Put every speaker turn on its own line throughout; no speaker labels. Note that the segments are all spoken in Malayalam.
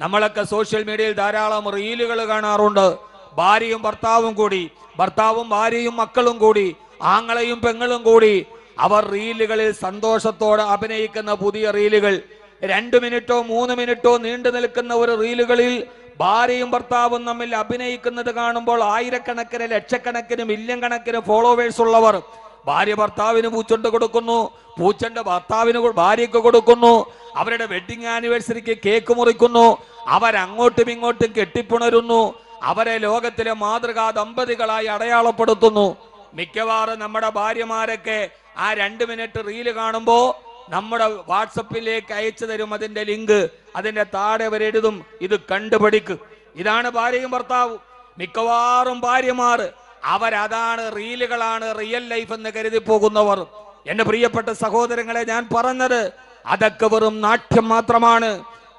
നമ്മളൊക്കെ സോഷ്യൽ മീഡിയയിൽ ധാരാളം റീലുകൾ കാണാറുണ്ട്. ഭാര്യയും ഭർത്താവും കൂടി, ഭർത്താവും ഭാര്യയും മക്കളും കൂടി, ആങ്ങളയും പെങ്ങളും കൂടി അവർ റീലുകളിൽ സന്തോഷത്തോടെ അഭിനയിക്കുന്ന പുതിയ റീലുകൾ, 2 മിനിറ്റോ 3 മിനിറ്റോ നീണ്ടു നിൽക്കുന്ന ഒരു റീലുകളിൽ ഭാര്യയും ഭർത്താവും തമ്മിൽ അഭിനയിക്കുന്നത് കാണുമ്പോൾ ആയിരക്കണക്കിന്, ലക്ഷക്കണക്കിന്, മില്യൺ കണക്കിന് ഫോളോവേഴ്സ് ഉള്ളവർ ഭാര്യ ഭർത്താവിന് പൂച്ചെണ്ട് കൊടുക്കുന്നു, പൂച്ചെണ്ട് ഭർത്താവിന് ഭാര്യയ്ക്ക് കൊടുക്കുന്നു, അവരുടെ വെഡിങ് ആനിവേഴ്സറിക്ക് കേക്ക് മുറിക്കുന്നു, അവരങ്ങോട്ടും ഇങ്ങോട്ടും കെട്ടിപ്പുണരുന്നു, അവരെ ലോകത്തിലെ മാതൃകാ ദമ്പതികളായി അടയാളപ്പെടുത്തുന്നു. മിക്കവാറും നമ്മുടെ ഭാര്യമാരൊക്കെ ആ 2 മിനിറ്റ് റീല് കാണുമ്പോൾ നമ്മുടെ വാട്സപ്പിലേക്ക് അയച്ചു തരും അതിന്റെ ലിങ്ക്. അതിന്റെ താഴെ അവരെഴുതും, ഇത് കണ്ടുപിടിക്ക്. ഇതാണ് ഭാര്യയും ഭർത്താവും. മിക്കവാറും ഭാര്യമാർ അവരതാണ്, റീലുകളാണ് റിയൽ ലൈഫ് എന്ന് കരുതി പോകുന്നവർ. എന്റെ പ്രിയപ്പെട്ട സഹോദരങ്ങളെ, ഞാൻ പറഞ്ഞത് അതൊക്കെ വെറും നാട്യം മാത്രമാണ്.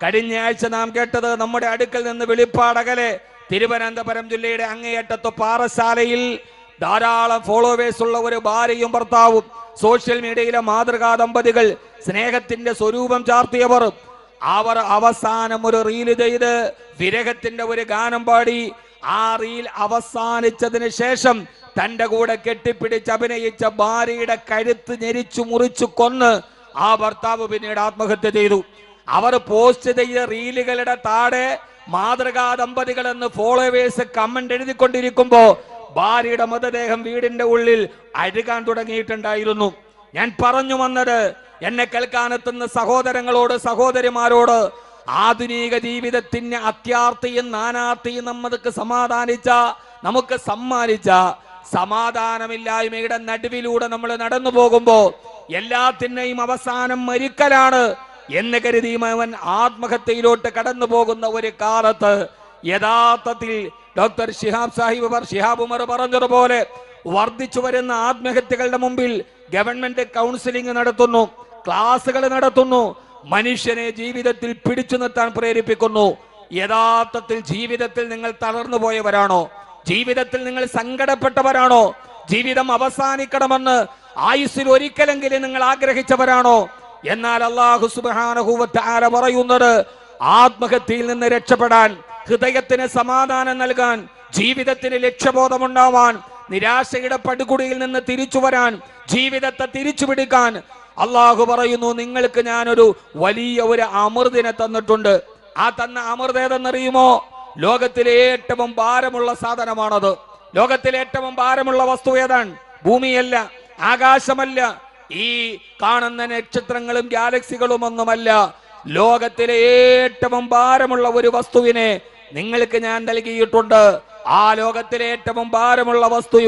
കഴിഞ്ഞ ആഴ്ച നാം കേട്ടത് നമ്മുടെ അടുക്കൽ നിന്ന് വെളിപ്പാടകലെ തിരുവനന്തപുരം ജില്ലയുടെ അങ്ങേയറ്റത്ത് പാറശാലയിൽ ധാരാളം ഫോളോവേഴ്സ് ഉള്ള ഒരു ഭാര്യയും ഭർത്താവും, സോഷ്യൽ മീഡിയയിലെ മാതൃകാ ദമ്പതികൾ, സ്നേഹത്തിന്റെ സ്വരൂപം ചാർത്തിയവർ, അവർ അവസാനം ഒരു റീല് ചെയ്ത് വിരഹത്തിന്റെ ഒരു ഗാനം പാടി. ആ റീൽ അവസാനിച്ചതിന് ശേഷം തന്റെ കൂടെ കെട്ടിപ്പിടിച്ച് അഭിനയിച്ച ഭാര്യയുടെ കഴുത്ത് ഞെരിച്ചു മുറിച്ചു കൊന്ന് ആ ഭർത്താവ് പിന്നീട് ആത്മഹത്യ ചെയ്തു. അവർ പോസ്റ്റ് ചെയ്ത റീലുകളുടെ താഴെ മാതൃകാ ദമ്പതികൾ എന്ന് ഫോളോവേഴ്സ് കമന്റ് എഴുതിക്കൊണ്ടിരിക്കുമ്പോ ഭാര്യയുടെ മൃതദേഹം വീടിന്റെ ഉള്ളിൽ അഴുകാൻ തുടങ്ങിയിട്ടുണ്ടായിരുന്നു. ഞാൻ പറഞ്ഞു വന്നത്, എന്നെ കേൾക്കാനെത്തുന്ന സഹോദരങ്ങളോട്, സഹോദരിമാരോട്, ആധുനിക ജീവിതത്തിന് അത്യാർത്തിയും നാനാർത്തിയും നമുക്ക് സമ്മാനിച്ച സമാധാനമില്ലായ്മയുടെ നടുവിലൂടെ നമ്മൾ നടന്നു പോകുമ്പോ എല്ലാത്തിനെയും അവസാനം മരിക്കലാണ് എന്ന് കരുതി അവൻ ആത്മഹത്യയിലോട്ട് കടന്നു പോകുന്ന ഒരു കാലത്ത് യഥാർത്ഥത്തിൽ ഡോക്ടർ ഷിഹാബ് ഉമർ പറഞ്ഞതുപോലെ വർദ്ധിച്ചു വരുന്ന ആത്മഹത്യകളുടെ മുമ്പിൽ ഗവൺമെന്റ് കൗൺസിലിംഗ് നടത്തുന്നു, ക്ലാസുകൾ നടത്തുന്നു, മനുഷ്യനെ ജീവിതത്തിൽ പിടിച്ചു നിർത്താൻ പ്രേരിപ്പിക്കുന്നു. യഥാർത്ഥത്തിൽ ജീവിതത്തിൽ നിങ്ങൾ തളർന്നു പോയവരാണോ? ജീവിതത്തിൽ നിങ്ങൾ സങ്കടപ്പെട്ടവരാണോ? ജീവിതം അവസാനിക്കണമെന്ന് ആയുസ്സിൽ ഒരിക്കലെങ്കിലും നിങ്ങൾ ആഗ്രഹിച്ചവരാണോ? എന്നാൽ അല്ലാഹു സുബ്ഹാനഹു വ തആല പറയുന്നത്, ആത്മഹത്യയിൽ നിന്ന് രക്ഷപ്പെടാൻ, ഹൃദയത്തിന് സമാധാനം നൽകാൻ, ജീവിതത്തിന് ലക്ഷ്യബോധമുണ്ടാവാൻ, നിരാശയുടെ പടുകുടിയിൽ നിന്ന് തിരിച്ചു വരാൻ, ജീവിതത്തെ തിരിച്ചു പിടിക്കാൻ അള്ളാഹു പറയുന്നു, നിങ്ങൾക്ക് ഞാനൊരു വലിയ ഒരു അമൃതിനെ തന്നിട്ടുണ്ട്. ആ തന്ന അമൃത് ഏതെന്നറിയുമോ? ലോകത്തിലെ ഏറ്റവും ഭാരമുള്ള സാധനമാണത്. ലോകത്തിലെ ഏറ്റവും ഭാരമുള്ള വസ്തു ഏതാണ്? ഭൂമിയല്ല, ആകാശമല്ല, ഈ കാണുന്ന നക്ഷത്രങ്ങളും ഗാലക്സികളും ഒന്നുമല്ല. ലോകത്തിലെ ഏറ്റവും ഭാരമുള്ള ഒരു വസ്തുവിനെ നിങ്ങൾക്ക് ഞാൻ നൽകിയിട്ടുണ്ട്. ആ ലോകത്തിലെ ഏറ്റവും ഭാരമുള്ള വസ്തു,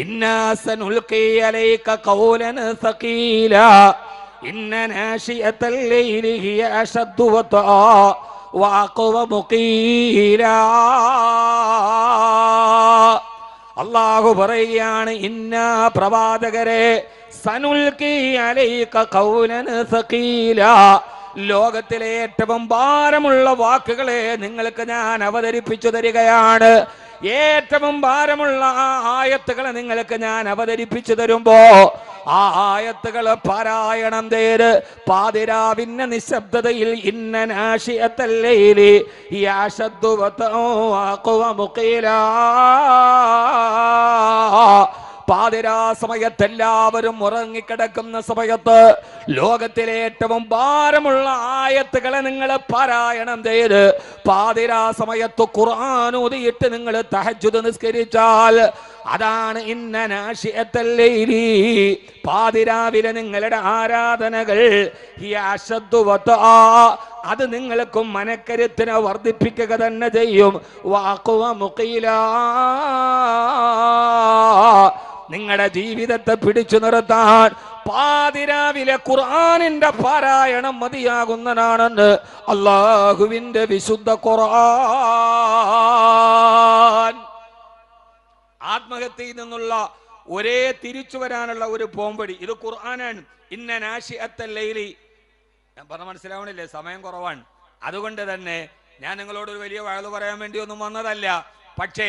ഇന്നാ സനുൽഖി അലൈക ഖൗലൻ സഖീലാ ഇന്ന നാശിയതൽ ലൈലി ഹിയ അശദ്ദു വതാ വഅഖവമു ഖീലാ. അല്ലാഹു പറയുകയാണ്, ഇന്നാ പ്രവാചകരെ, സനുൽഖി അലൈക ഖൗലൻ സഖീലാ, ലോകത്തിലെ ഏറ്റവും ഭാരമുള്ള വാക്കുകളെ നിങ്ങൾക്ക് ഞാൻ അവതരിപ്പിച്ചു തരികയാണ്. ഏറ്റവും ഭാരമുള്ള ആ ആയത്തുകളെ നിങ്ങൾക്ക് ഞാൻ അവതരിപ്പിച്ചു തരുമ്പോ ആ ആയത്തുകൾ പാരായണം ചെയ്ത് പാതിരാവിന്റെ നിശബ്ദതയിൽ ഇന്ന നാശിയത്തൽ ലൈലി യഅശദ്ദു വഅഖവമു ഖീലാ, പാതിരാ സമയത്ത് എല്ലാവരും ഉറങ്ങിക്കിടക്കുന്ന സമയത്ത് ലോകത്തിലെ ഏറ്റവും ഭാരമുള്ള ആയത്തുകളെ നിങ്ങൾ പാരായണം ചെയ്ത് പാതിരാ സമയത്ത് ഖുർആൻ ഓതിയിട്ട് നിങ്ങൾ തഹജ്ജുദ് നിസ്കരിച്ചാൽ അതാണ് ഇന്ന നാശിയത്തൽ ലൈലി, പാതിരാവിലെ നിങ്ങളുടെ ആരാധനകൾ യഅശദ്ദു വതആ, അത് നിങ്ങൾക്കും മനക്കരുത്തിനെ വർദ്ധിപ്പിക്കുക തന്നെ ചെയ്യും. വഅഖവമു ഖീലാ, നിങ്ങളുടെ ജീവിതത്തെ പിടിച്ചു നിർത്താൻ പാതിരാവിലെ ഖുർആനിന്റെ പാരായണം മതിയാകുന്നതാണെന്ന് അല്ലാഹുവിന്റെ വിശുദ്ധ ഖുർആൻ. ആത്മഹത്യയിൽ നിന്നുള്ള ഒരേ തിരിച്ചു വരാനുള്ള ഒരു പോംവഴി ഇത് ഖുർആനാണ്. ഇന്ന നാശിഅത്തൽ ലൈലി, ഞാൻ പറഞ്ഞ മനസ്സിലാവണില്ലേ? സമയം കുറവാണ്. അതുകൊണ്ട് തന്നെ ഞാൻ നിങ്ങളോട് ഒരു വലിയ വഴല് പറയാൻ വേണ്ടി ഒന്നും വന്നതല്ല. പക്ഷേ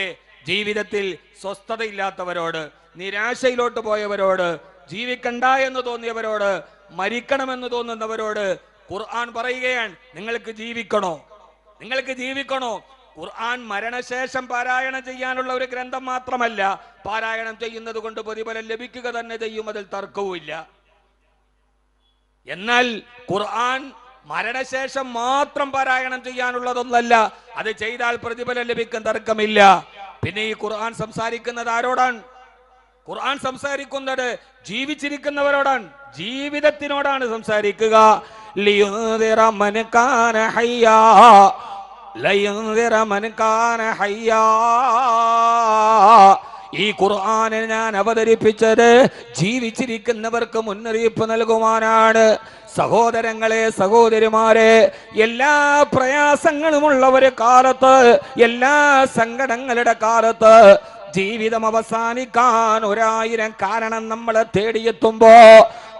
ജീവിതത്തിൽ സ്വസ്ഥതയില്ലാത്തവരോട്, നിരാശയിലോട്ട് പോയവരോട്, ജീവിക്കണ്ട എന്ന് തോന്നിയവരോട്, മരിക്കണമെന്ന് തോന്നുന്നവരോട് ഖുർആൻ പറയുകയാണ്, നിങ്ങൾക്ക് ജീവിക്കണോ? നിങ്ങൾക്ക് ജീവിക്കണോ? ഖുർആൻ മരണശേഷം പാരായണം ചെയ്യാനുള്ള ഒരു ഗ്രന്ഥം മാത്രമല്ല, പാരായണം ചെയ്യുന്നത് കൊണ്ട് പ്രതിഫലം ലഭിക്കുക തന്നെ ചെയ്യും, അതിൽ തർക്കവുമില്ല. എന്നാൽ ഖുർആൻ മരണശേഷം മാത്രം പാരായണം ചെയ്യാനുള്ളതൊന്നല്ല, അത് ചെയ്താൽ പ്രതിഫലം ലഭിക്കും, തർക്കമില്ല. പിന്നെ ഈ ഖുർആൻ സംസാരിക്കുന്നത് ആരോടാണ്? ഖുർആൻ സംസാരിക്കുന്നത് ജീവിച്ചിരിക്കുന്നവരോടാണ്, ജീവിതത്തിനോടാണ് സംസാരിക്കുക. ലിയുൻദിറ മൻ കാന ഹയ്യാ, ലയുൻദിറ മൻ കാന ഹയ്യാ. ഈ ഖുർആനെ ഞാൻ അവതരിപ്പിച്ചത് ജീവിച്ചിരിക്കുന്നവർക്ക് മുന്നറിയിപ്പ് നൽകുവാനാണ്. സഹോദരങ്ങളെ, സഹോദരിമാരെ, എല്ലാ പ്രയാസങ്ങളുമുള്ള ഒരു കാലത്ത്, എല്ലാ സങ്കടങ്ങളുടെ കാലത്ത് ജീവിതം അവസാനിക്കാൻ 1000 കാരണം നമ്മളെ തേടിയെത്തുമ്പോ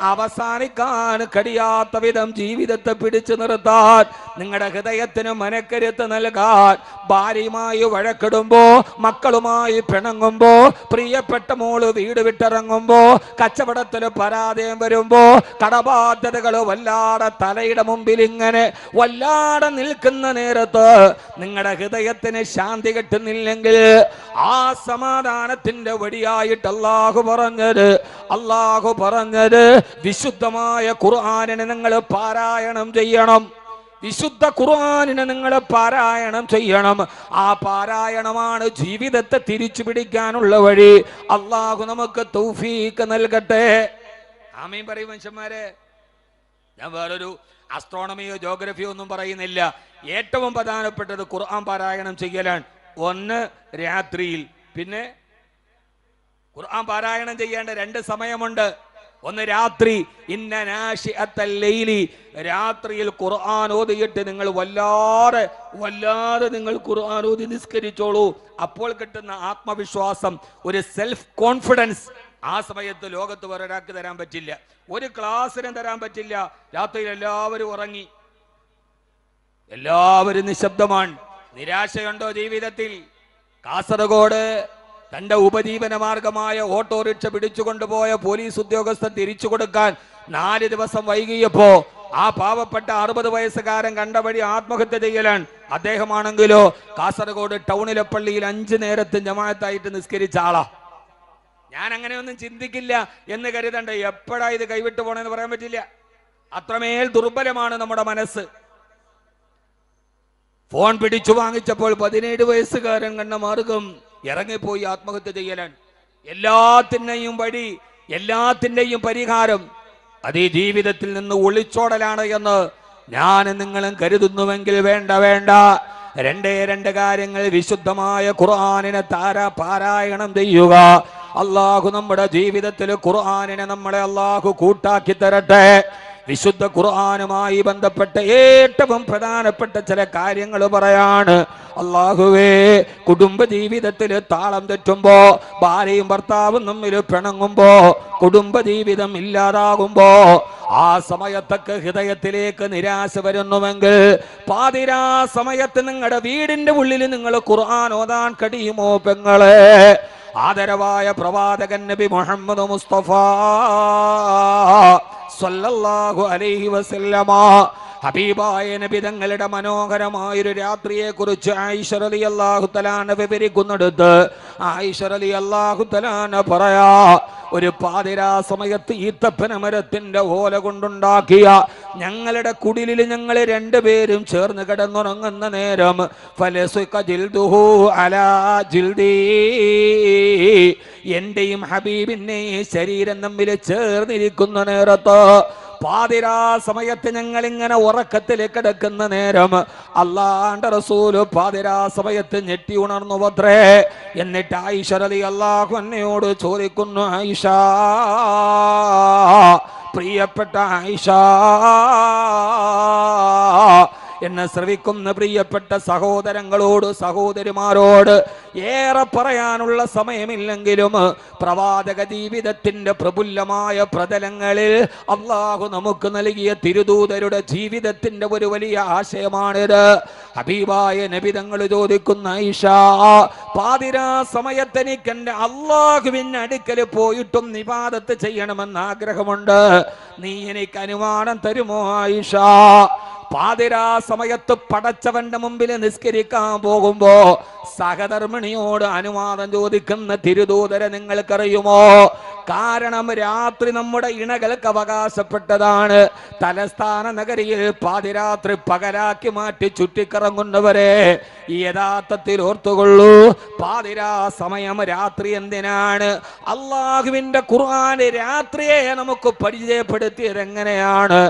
അവസാനിക്കാൻ കഴിയാത്ത വിധം ജീവിതത്തെ പിടിച്ചു നിർത്താൻ, നിങ്ങളുടെ ഹൃദയത്തിന് മനക്കരുത്ത് നൽകാൻ, ഭാര്യയുമായി വഴക്കിടുമ്പോ, മക്കളുമായി പിണങ്ങുമ്പോ, പ്രിയപ്പെട്ട മോള് വീട് വിട്ടിറങ്ങുമ്പോ, കച്ചവടത്തിന് പരാജയം വരുമ്പോ, കടബാധ്യതകൾ വല്ലാതെ തലയുടെ മുമ്പിൽ ഇങ്ങനെ വല്ലാതെ നിൽക്കുന്ന നേരത്ത് നിങ്ങളുടെ ഹൃദയത്തിന് ശാന്തി കിട്ടുന്നില്ലെങ്കിൽ ആ സമാധാനത്തിന്റെ വഴിയായിട്ട് അല്ലാഹു പറഞ്ഞത് വിശുദ്ധമായ ഖുർആനിനെ നിങ്ങൾ പാരായണം ചെയ്യണം. വിശുദ്ധ ഖുർആനിനെ നിങ്ങൾ പാരായണം ചെയ്യണം. ആ പാരായണമാണ് ജീവിതത്തെ തിരിച്ചു പിടിക്കാനുള്ള വഴി. അല്ലാഹു നമുക്ക് തൗഫീഖ് നൽകട്ടെ. ആമീൻ പറയും മനുഷ്യന്മാരെ. ഞാൻ വേറൊരു അസ്ട്രോണമിയോ ജോഗ്രഫിയോ ഒന്നും പറയുന്നില്ല. ഏറ്റവും പ്രധാനപ്പെട്ടത് ഖുർആൻ പാരായണം ചെയ്യലാണ്. ഒന്ന് രാത്രിയിൽ, പിന്നെ ഖുർആൻ പാരായണം ചെയ്യേണ്ട 2 സമയമുണ്ട്. ഒന്ന് രാത്രി, ഇന്ന നാശിഅത്തൽ ലൈലി, രാത്രിയിൽ ഖുർആൻ ഓതിയിട്ട് നിങ്ങൾ വല്ലാതെ നിങ്ങൾ ഖുർആൻ ഓതി നിസ്കരിച്ചോളൂ. അപ്പോൾ കിട്ടുന്ന ആത്മവിശ്വാസം, ഒരു സെൽഫ് കോൺഫിഡൻസ്, ആ സമയത്ത് ലോകത്ത് വേറൊരാൾക്ക് തരാൻ പറ്റില്ല, ഒരു ക്ലാസ്സിനും തരാൻ പറ്റില്ല. രാത്രിയിൽ എല്ലാവരും ഉറങ്ങി, എല്ലാവരും നിശബ്ദമാണ്. നിരാശയുണ്ടോ ജീവിതത്തിൽ? കാസർഗോഡ് തന്റെ ഉപജീവന മാർഗമായ ഓട്ടോറിക്ഷ പിടിച്ചുകൊണ്ടുപോയ പോലീസ് ഉദ്യോഗസ്ഥൻ തിരിച്ചു കൊടുക്കാൻ 4 ദിവസം വൈകിയപ്പോ ആ പാവപ്പെട്ട 60 വയസ്സുകാരൻ കണ്ട വഴി ആത്മഹത്യ ചെയ്യലാണ്. അദ്ദേഹമാണെങ്കിലോ കാസർഗോഡ് ടൗണിലെ പള്ളിയിൽ 5 നേരത്തും ജമാഅത്തായിട്ട് നിസ്കരിച്ച ആളാ. ഞാൻ അങ്ങനെയൊന്നും ചിന്തിക്കില്ല എന്ന് കരുതണ്ട. എപ്പോഴാ ഇത് കൈവിട്ടു പോണെന്ന് പറയാൻ പറ്റില്ല. അത്രമേൽ ദുർബലമാണ് നമ്മുടെ മനസ്സ്. ഫോൺ പിടിച്ചു വാങ്ങിച്ചപ്പോൾ 17 വയസ്സുകാരൻ കണ്ട മാർഗം ഇറങ്ങിപ്പോയി ആത്മഹത്യ ചെയ്യലാണ്. എല്ലാത്തിൻ്റെയും വഴി, എല്ലാത്തിൻ്റെയും പരിഹാരം അത് ഈ ജീവിതത്തിൽ നിന്ന് ഒളിച്ചോടലാണ് എന്ന് ഞാൻ നിങ്ങളും കരുതുന്നുവെങ്കിൽ വേണ്ട. 2 കാര്യങ്ങൾ. വിശുദ്ധമായ ഖുർആനിനെ പാരായണം ചെയ്യുക. അള്ളാഹു നമ്മുടെ ജീവിതത്തിൽ ഖുർആനിനെ നമ്മളെ അള്ളാഹു കൂട്ടാക്കി തരട്ടെ. വിശുദ്ധ ഖുർആനുമായി ബന്ധപ്പെട്ട ഏറ്റവും പ്രധാനപ്പെട്ട ചില കാര്യങ്ങൾ പറയാണ്. അല്ലാഹുവേ, കുടുംബ ജീവിതത്തിൽ താളം തെറ്റുമ്പോ, ഭാര്യയും ഭർത്താവും തമ്മിൽ പിണങ്ങുമ്പോ, കുടുംബ ജീവിതം ഇല്ലാതാകുമ്പോ, ആ സമയത്തൊക്കെ ഹൃദയത്തിലേക്ക് നിരാശ വരുന്നുവെങ്കിൽ പാതിരാ സമയത്ത് നിങ്ങളുടെ വീടിന്റെ ഉള്ളിൽ നിങ്ങൾ ഖുർആൻ ഓതാൻ കഴിയുമോ പെങ്ങളെ? ആദരവായ പ്രവാചകൻ നബി മുഹമ്മദ് മുസ്തഫ സല്ലല്ലാഹു അലൈഹി വസല്ലമ ഹബീബായ നബി തങ്ങളുടെ മനോഹരമായൊരു രാത്രിയെ കുറിച്ച് ആയിഷ റളിയല്ലാഹു തആല വിവരിക്കുന്നിടത്ത് ആയിഷ റളിയല്ലാഹു തആല പറയാ, ഒരു പാതിരാ സമയത്ത് ഈത്തപ്പന മരത്തിന്റെ ഓല കൊണ്ടുണ്ടാക്കിയ ഞങ്ങളുടെ കുടിലിൽ ഞങ്ങൾ 2 പേരും ചേർന്ന് കിടന്നുറങ്ങുന്ന നേരം ഫലസുക ജിൽദുഹു അലാ ജിൽദി, എന്റെയും ഹബീബിന്റെയും ശരീരം തമ്മിൽ ചേർന്നിരിക്കുന്ന നേരത്ത്, പാതിരാ സമയത്ത് ഞങ്ങൾ ഇങ്ങനെ ഉറക്കത്തിൽ കിടക്കുന്ന നേരം അല്ലാഹുവിന്റെ റസൂല് പാതിരാ സമയത്ത് ഞെട്ടി ഉണർന്നു അത്രേ. എന്നിട്ട് ആയിഷ റളിയല്ലാഹു അൻഹയോട് ചോദിക്കുന്നു, ആയിഷ, പ്രിയപ്പെട്ട ആയിഷ, എന്നെ ശ്രവിക്കുന്ന പ്രിയപ്പെട്ട സഹോദരങ്ങളോട് സഹോദരിമാരോട് ഏറെ പറയാനുള്ള സമയമില്ലെങ്കിലും പ്രവാചക ജീവിതത്തിന്റെ പ്രഫുല്ലമായ പ്രതലങ്ങളിൽ അള്ളാഹു നമുക്ക് നൽകിയ തിരുദൂതരുടെ ജീവിതത്തിന്റെ ഒരു വലിയ ആശയമാണിത്. ഹബീബായ നബി തങ്ങൾ ചോദിക്കുന്ന, ആയിഷ, പാതിരാ സമയത്ത് എനിക്ക് എന്റെ അള്ളാഹുവിന്റെ അടുക്കൽ പോയിട്ടും ഇബാദത്ത് ചെയ്യണമെന്ന് ആഗ്രഹമുണ്ട്, നീ എനിക്ക് അനുവാദം തരുമോ ആയിഷ? പാതിരാ സമയത്ത് പടച്ചവന്റെ മുമ്പിൽ നിസ്കരിക്കാൻ പോകുമ്പോ സഹധർമ്മിണിയോട് അനുവാദം ചോദിക്കുന്ന തിരുദൂതരെ നിങ്ങൾക്കറിയുമോ? കാരണം രാത്രി നമ്മുടെ ഇണകൾക്ക് അവകാശപ്പെട്ടതാണ്. തലസ്ഥാന നഗരിയിൽ പാതിരാത്രി പകലാക്കി മാറ്റി ചുറ്റിക്കറങ്ങുന്നവരെ യഥാർത്ഥത്തിൽ ഓർത്തുകൊള്ളൂ, പാതിരാ സമയം രാത്രി എന്തിനാണ്? അള്ളാഹുവിന്റെ ഖുർആൻ രാത്രിയെ നമുക്ക് പരിചയപ്പെടുത്തിയത് എങ്ങനെയാണ്?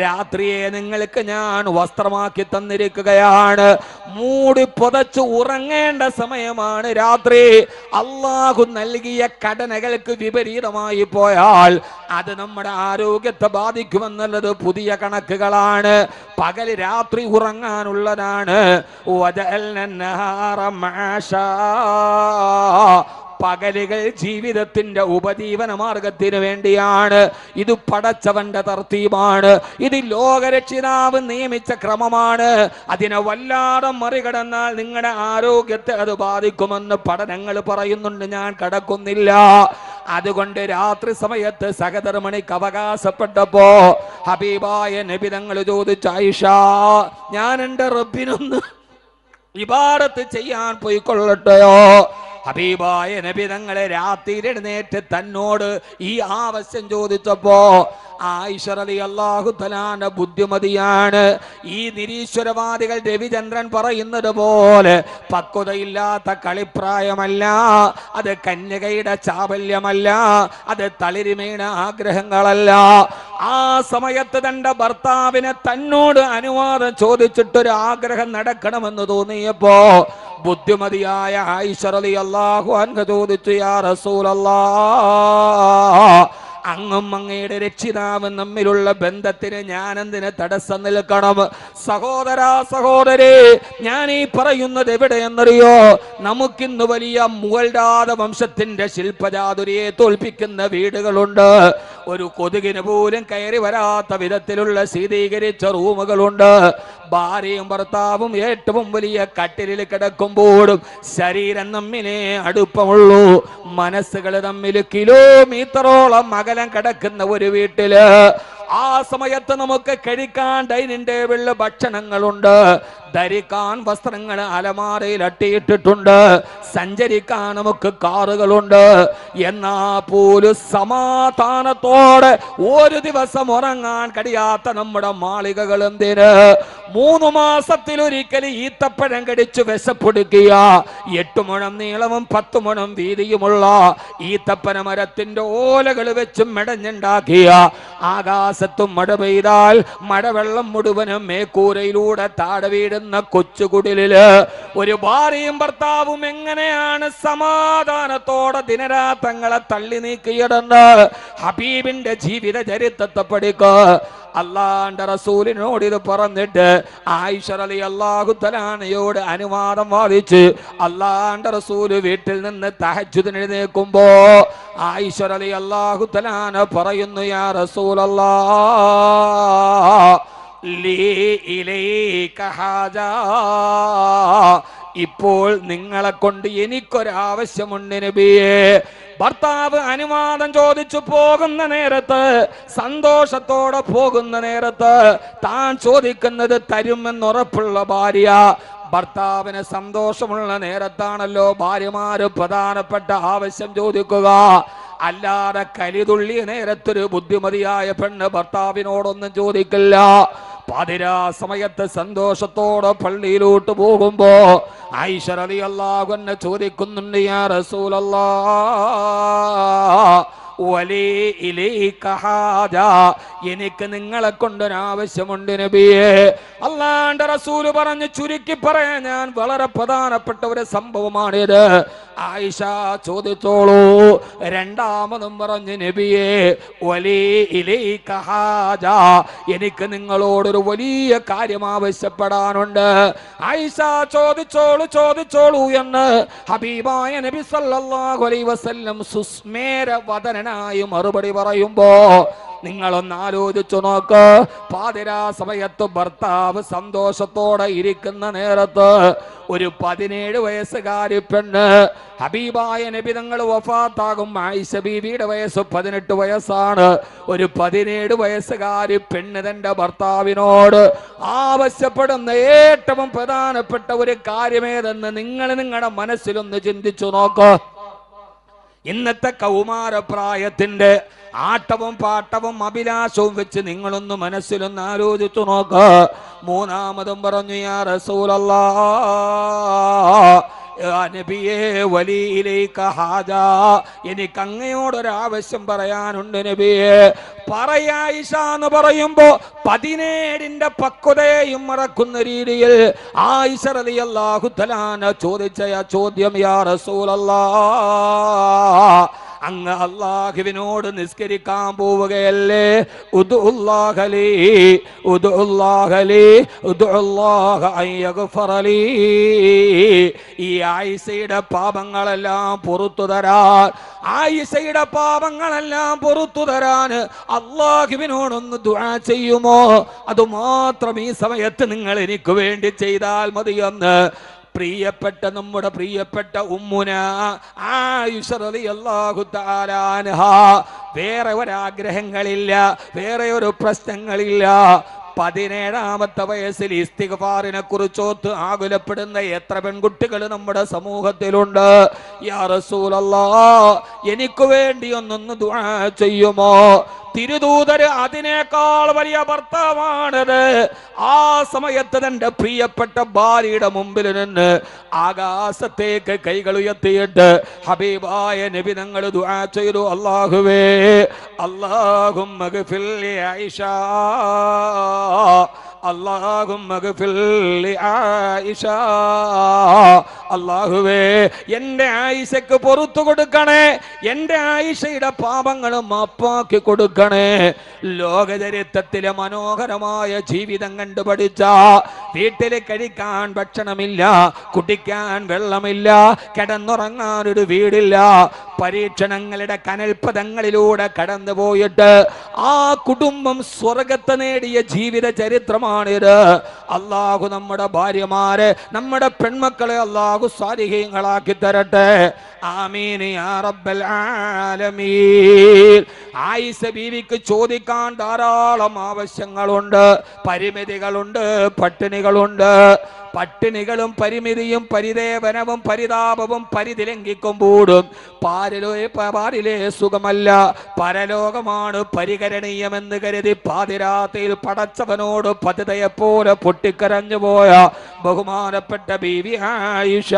രാത്രിയെ നിങ്ങൾക്ക് ഞാൻ വസ്ത്രമാക്കി തന്നിരിക്കുകയാണ്. മൂടി പുതച്ച് ഉറങ്ങേണ്ട സമയമാണ് രാത്രി. അള്ളാഹു നൽകിയ ഘടനകൾക്ക് വിപരീതമായി പോയാൽ അത് നമ്മുടെ ആരോഗ്യത്തെ ബാധിക്കുമെന്നുള്ളത് പുതിയ കണക്കുകളാണ്. പകല് രാത്രി ഉറങ്ങാനുള്ളതാണ്. പകലുകൾ ജീവിതത്തിന്റെ ഉപജീവന മാർഗത്തിന് വേണ്ടിയാണ്. ഇത് പടച്ചവന്റെ തർത്തീബാണ്. ഇത് ലോകരക്ഷിതാവ് നിയമിച്ച ക്രമമാണ്. അതിനെ വല്ലാതെ മറികടന്നാൽ നിങ്ങളുടെ ആരോഗ്യത്തെ അത് ബാധിക്കുമെന്ന് പഠനങ്ങൾ പറയുന്നുണ്ട്. ഞാൻ കടക്കുന്നില്ല. അതുകൊണ്ട് രാത്രി സമയത്ത് സഹധർമ്മിണിക്ക് അവകാശപ്പെട്ടപ്പോ ഹബീബായ നബി തങ്ങൾ ചോദിച്ചു, ആയിഷ, ഞാൻ എൻ്റെ റബ്ബിനൊന്ന് ഇബാദത്ത് ചെയ്യാൻ പോയിക്കൊള്ളട്ടെയോ? ഹബീബായ നബി തങ്ങളെ രാത്രി എഴുന്നേറ്റ് തന്നോട് ഈ ആവശ്യം ചോദിച്ചപ്പോ ആയിഷ റളിയല്ലാഹു തആല ബുദ്ധിമതിയാണ്. ഈ നിരീശ്വരവാദികൾ രവിചന്ദ്രൻ പറയുന്നത് പോലെ പക്വതയില്ലാത്ത കളിപ്രായമല്ല, അത് കന്യകയുടെ ചാബല്യമല്ല, അത് തളിരിമേണ ആഗ്രഹങ്ങളല്ല. ആ സമയത്ത് തന്റെ ഭർത്താവിനെ തന്നോട് അനുവാദം ചോദിച്ചിട്ടൊരു ആഗ്രഹം നടക്കണമെന്ന് തോന്നിയപ്പോ ബുദ്ധിമതിയായ ആയിഷ റളിയല്ലാഹു അൻഹ ചോദിച്ചു, യാ റസൂലല്ലാഹ്, അങ്ങും അങ്ങയുടെ രക്ഷിതാവും തമ്മിലുള്ള ബന്ധത്തിന് ഞാൻ എന്തിന് തടസ്സം നിൽക്കണം? സഹോദരാ സഹോദരി, ഞാൻ ഈ പറയുന്നത് എവിടെയെന്നറിയോ? നമുക്കിന്ന് വലിയ മുഗൾരാജ വംശത്തിന്റെ ശില്പചാതുരിയെ തോൽപ്പിക്കുന്ന വീടുകളുണ്ട്. ഒരു കൊതുകിന് പോലും കയറി വരാത്ത വിധത്തിലുള്ള ശീതീകരിച്ച റൂമുകളുണ്ട്. ഭാര്യയും ഭർത്താവും ഏറ്റവും വലിയ കട്ടിലിൽ കിടക്കുമ്പോഴും ശരീരം തമ്മിലേ അടുപ്പമുള്ളൂ. മനസ്സുകൾ തമ്മിൽ കിലോമീറ്ററോളം അകലം കിടക്കുന്ന ഒരു വീട്ടില് ആ സമയത്ത് നമുക്ക് കഴിക്കാൻ ഡൈനിങ് ടേബിളിൽ ഭക്ഷണങ്ങളുണ്ട്, ധരിക്കാൻ വസ്ത്രങ്ങൾ അലമാരയിൽ അട്ടിയിട്ടിട്ടുണ്ട്, സഞ്ചരിക്കാൻ നമുക്ക് കാറുകളുണ്ട്. എന്നാ പോലും സമാധാനത്തോടെ ഒരു ദിവസം ഉറങ്ങാൻ കഴിയാത്ത നമ്മുടെ മാളികകൾ എന്തിന്? 3 മാസത്തിലൊരിക്കൽ ഈത്തപ്പഴം കടിച്ചു വിശപ്പൊടുക്കിയ 8 മുഴം നീളവും 10 മുഴം വീതിയുമുള്ള ഈത്തപ്പന മരത്തിന്റെ ഓലകൾ വെച്ചും മെടഞ്ഞുണ്ടാക്കിയ ആകാശത്തും മഴ പെയ്താൽ മഴവെള്ളം മുഴുവനും മേക്കൂരയിലൂടെ താഴെ വീടുന്ന കൊച്ചുകുടിലില് ഒരു ഭാര്യയും ഭർത്താവും എങ്ങനെയാണ് സമാധാനത്തോടെ ദിനരാത്രങ്ങളെ തള്ളി നീക്കിയിടുന്ന ഹബീബിന്റെ ജീവിത ചരിത്രത്തെ പഠിക്കുക. അള്ളാന്റെ റസൂലിനോട് ഇത് പറഞ്ഞിട്ട് ആയിഷ റളിയല്ലാഹു തആലയോട് അനുവാദം വാദിച്ച് അള്ളാന്റെ റസൂല് വീട്ടിൽ നിന്ന് തഹജ്ജുദിന് എഴുന്നേൽക്കുമ്പോ ആയിഷ റളിയല്ലാഹു തആല പറയുന്നു, യാ റസൂലല്ലാഹ്, ലീ ഇലൈക ഹാജാ, ഇപ്പോൾ നിങ്ങളെ കൊണ്ട് എനിക്കൊരാവശ്യമുണ്ട് നബിയേ. ഭർത്താവ് അനുവാദം ചോദിച്ചു പോകുന്ന നേരത്ത്, സന്തോഷത്തോടെ പോകുന്ന നേരത്ത് താൻ ചോദിക്കുന്നത് തരുമെന്നുറപ്പുള്ള ഭാര്യ, ഭർത്താവിന് സന്തോഷമുള്ള നേരത്താണല്ലോ ഭാര്യമാര് പ്രധാനപ്പെട്ട ആവശ്യം ചോദിക്കുക. അല്ലാതെ കലിതുള്ളിയ നേരത്തൊരു ബുദ്ധിമതിയായ പെണ്ണ് ഭർത്താവിനോടൊന്നും ചോദിക്കില്ല. പാതിരാ സമയത്ത് സന്തോഷത്തോടെ പള്ളിയിലോട്ട് പോകുമ്പോ ആയിഷ റളിയല്ലാഹു അൻഹ ചോദിക്കുന്നുണ്ട്, യാ റസൂലല്ലാഹ്, വലി ഇലൈക ഹാജ, എനിക്ക് നിങ്ങളെ കൊണ്ടൊരാവശ്യമുണ്ട് നബിയേ. അല്ലാഹുവിന്റെ റസൂല് പറഞ്ഞു, ചുരുക്കി പറയാൻ ഞാൻ വളരെ പ്രധാനപ്പെട്ട ഒരു സംഭവമാണിത്. ആയിഷ ചോദിച്ചോളൂ. രണ്ടാമതും പറഞ്ഞു, നബിയേ, വലി ഇലൈക ഹാജ, എനിക്ക് നിങ്ങളോടൊരു വലിയ കാര്യം ആവശ്യപ്പെടാനുണ്ട്. ആയിഷ ചോദിച്ചോളൂ എന്ന് ഹബീബായ നബി സല്ലല്ലാഹു അലൈഹി വസല്ലം സുസ്മേര വദനനായി മറുപടി പറയുമ്പോ നിങ്ങളൊന്ന് ആലോചിച്ചു നോക്ക്. പാതിരാ സമയത്ത് ഭർത്താവ് സന്തോഷത്തോടെ ഇരിക്കുന്ന നേരത്ത് ഒരു 17 വയസ്സുകാരി പെണ്ണ്, ഹബീബായ നബി തങ്ങൾ വഫാത്താകും ആയിഷ ബീവിയുടെ വയസ്സ് 18 വയസ്സാണ്. ഒരു 17 വയസ്സുകാരി പെണ്ണ് തന്റെ ഭർത്താവിനോട് ആവശ്യപ്പെടുന്ന ഏറ്റവും പ്രധാനപ്പെട്ട ഒരു കാര്യമേതെന്ന് നിങ്ങൾ നിങ്ങളുടെ മനസ്സിലൊന്ന് ചിന്തിച്ചു നോക്ക്. ഇന്നത്തെ കൗമാരപ്രായത്തിന്റെ ആട്ടവും പാട്ടവും അഭിലാഷവും വെച്ച് നിങ്ങളൊന്ന് മനസ്സിലൊന്ന് ആലോചിച്ചു നോക്ക്. മൂന്നാമതും പറഞ്ഞു, യാ റസൂലല്ലാഹ്, നബിയേ വലിയിലേക്ക് ഹാജ, എനിക്ക് അങ്ങയോടൊരാവശ്യം പറയാനുണ്ട് നബിയെ. പറയായിഷ എന്ന് പറയുമ്പോ 17ന്റെ പക്വതയും മറക്കുന്ന രീതിയിൽ ആയിഷ റളിയല്ലാഹു തആല ചോദിച്ച ചോദ്യം, യാ റസൂലല്ലാഹ്, അങ്ങ് അല്ലാഹുവിനോട് നിസ്കരിക്കാൻ പോവുകയല്ലേ? ഉദ്ഉല്ലാഹലി ഉദ്ഉല്ലാഹലി ഉദ്ഉല്ലാഹ അയ്യഗ്ഫറലി. ഈ ആയിഷയുടെ പാപങ്ങളെല്ലാം പുറത്തു തരാൻ, ആയിഷയുടെ പാപങ്ങളെല്ലാം പുറത്തു തരാൻ അല്ലാഹുവിനോടൊന്ന് ദുആ ചെയ്യുമോ? അതുമാത്രം ഈ സമയത്ത് നിങ്ങൾ എനിക്ക് വേണ്ടി ചെയ്താൽ മതിയെന്ന് പ്രിയപ്പെട്ട നമ്മുടെ പ്രിയപ്പെട്ട ഉമ്മുന ആയിഷ റളിയല്ലാഹു തആല അൻഹാ വേറെ ഒരാഗ്രഹങ്ങളില്ല, വേറെ ഒരു പ്രശ്നങ്ങളില്ല. 17ാമത്തെ വയസ്സിൽ ഇസ്തിഗ്ഫാറിനെ കുറിച്ചോത്ത് ആകുലപ്പെടുന്ന എത്ര പെൺകുട്ടികൾ നമ്മുടെ സമൂഹത്തിലുണ്ട്. യാ റസൂലല്ലാഹ്, എനിക്ക് വേണ്ടി ഒന്നൊന്ന് ദുആ ചെയ്യുമോ? തിരുദൂതര് അതിനേക്കാൾ വലിയ ഭർത്താവാണത്. ആ സമയത്ത് തന്റെ പ്രിയപ്പെട്ട ഭാര്യയുടെ മുമ്പിൽ നിന്ന് ആകാശത്തേക്ക് കൈകൾ ഉയർത്തിയിട്ട് ഹബീബായ നബി തങ്ങൾ ദുആ ചെയ്തു, അല്ലാഹുവേ, അല്ലാഹുമ്മ ഗ്ഫിർ ലി ആയിഷ, അല്ലാഹുമ്മ ഗ്ഫിർ ലി ആയിഷ, അല്ലാഹുവേ എൻ്റെ ആയിഷയ്ക്ക് പുറത്തു കൊടുക്കണേ, എൻ്റെ ആയിഷയുടെ പാപങ്ങൾ മാപ്പാക്കി കൊടുക്കണേ. ലോകചരിത്രത്തിലെ മനോഹരമായ ജീവിതം കണ്ടുപഠിച്ച, വീട്ടിൽ കഴിക്കാൻ ഭക്ഷണമില്ല, കുടിക്കാൻ വെള്ളമില്ല, കിടന്നുറങ്ങാൻ ഒരു വീടില്ല, പരീക്ഷണങ്ങളുടെ കനൽപഥങ്ങളിലൂടെ കടന്നു പോയിട്ട് ആ കുടുംബം സ്വർഗത്തെ നേടിയ ജീവിത ചരിത്രമാണിത്. അല്ലാഹു നമ്മുടെ ഭാര്യമാരെ, നമ്മുടെ പെൺമക്കളെ അല്ലാഹു സാലിഹീങ്ങളാക്കി തരട്ടെ. ആമീൻ യാ റബ്ബൽ ആലമീൻ. ആയിഷ ബീവിക്ക് ചോദിക്കാൻ ധാരാളം ആവശ്യങ്ങളുണ്ട്, പരിമിതികളുണ്ട്, പട്ടിണികളുണ്ട്. പട്ടിണികളും പരിമിതിയും പരിദേവനവും പരിതാപവും പരിധി ലംഘിക്കുമ്പോഴും പാരിലെ സുഖമല്ല, പരലോകമാണ് പരികരണീയമെന്ന് കരുതി പാതിരാത്രിയിൽ പടച്ചവനോട് പതിതയെപ്പോലെ പൊട്ടിക്കരഞ്ഞു പോയ ബഹുമാനപ്പെട്ട ബീവി ആയിഷ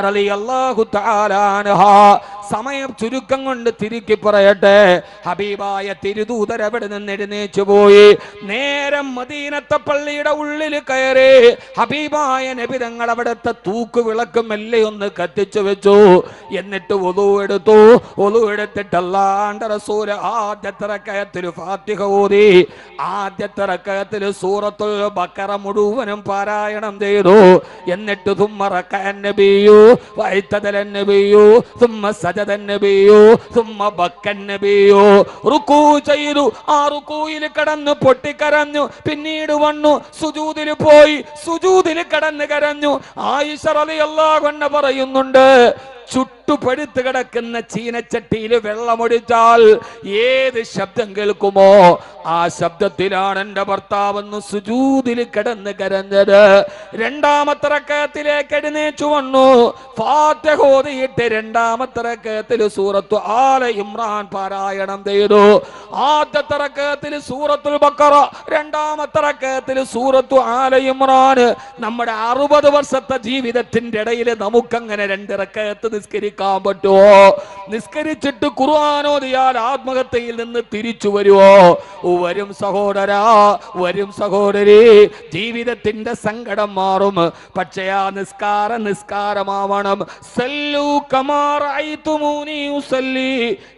റളിയല്ലാഹു തആല അൻഹാ. സമയം ചുരുക്കം കൊണ്ട് തിരുക്കി പറയട്ടെ, ഹബീബായ തിരുദൂതർ അവിടെ നിന്ന് എഴുന്നേറ്റ് പോയി നേരം മദീനത്തെ പള്ളിയുടെ ഉള്ളിൽ കയറി ഹബീബായ നബി തങ്ങൾ അവിടുത്തെ തൂക്ക് വിളക്കും മെല്ലെ ഒന്ന് കത്തിച്ചു വെച്ചു. എന്നിട്ട് വുളു എടുത്തു. വുളു എടുത്തിട്ട് അല്ലാഹുവിന്റെ റസൂൽ ആദ്യത്തെ റക്അത്തിൽ ഫാത്തിഹ ഓതി, ആദ്യത്തെ റക്അത്തിൽ സൂറത്തുൽ ബഖറ മുഴുവനും പാരായണം ചെയ്തു. എന്നിട്ട് തുമ്മ റക്കഅൻ നബിയു വഅതദല നബിയു തുമ്മ സജദ നബിയു തുമ്മ ബക്കൻ നബിയു. റുകൂ ചെയ്തു, ആ റുകൂയിൽ കടന്നു പൊട്ടിക്കരഞ്ഞു. പിന്നീട് വന്നു സുജൂദിൽ പോയി, സുജൂദിൽ കടന്നു കരഞ്ഞു. ആയിഷ റളിയല്ലാഹു അൻഹ പറയുന്നുണ്ട്, ചുട്ടുപഴുത്ത് കിടക്കുന്ന ചീനച്ചട്ടിയിൽ വെള്ളമൊഴിച്ചാൽ ഏത് ശബ്ദം കേൾക്കുമോ ആ ശബ്ദത്തിലാണ് എൻ്റെ ഭർത്താവെന്ന് സുജൂദിൽ കിടന്ന് കരഞ്ഞത്. രണ്ടാമത്തെ റക്അത്തിലേക്ക് എഴുന്നേറ്റു വന്നു. ഫാത്തിഹ ഓതിയിട്ട് രണ്ടാമത്തെ റക്അത്തിൽ സൂറത്തു ആല ഇമ്രാൻ പാരായണം ചെയ്തു. ആദ്യത്തെ റക്അത്തിൽ സൂറത്തുൽ ബഖറ, രണ്ടാമത്തെ റക്അത്തിൽ സൂറത്തു ആല ഇമ്രാൻ. നമ്മുടെ 60 വർഷത്തെ ജീവിതത്തിന്റെ ഇടയിൽ നമുക്കങ്ങനെ 2 റക്അത്ത് നിസ്കരിക്കാൻ പറ്റുമോ? നിസ്കരിച്ചിട്ട് ഖുർആൻ ഓതിയാൽ ആത്മഹത്യയിൽ നിന്ന് തിരിച്ചു വരുമോ? വരും സഹോദരാ, വരും സഹോദരി, ജീവിതത്തിന്റെ സങ്കടം മാറും. പക്ഷേ ആ നിസ്കാരമാവണം. സല്ലു കമാ റഅയ്തുമൂനി ഉസല്ലി,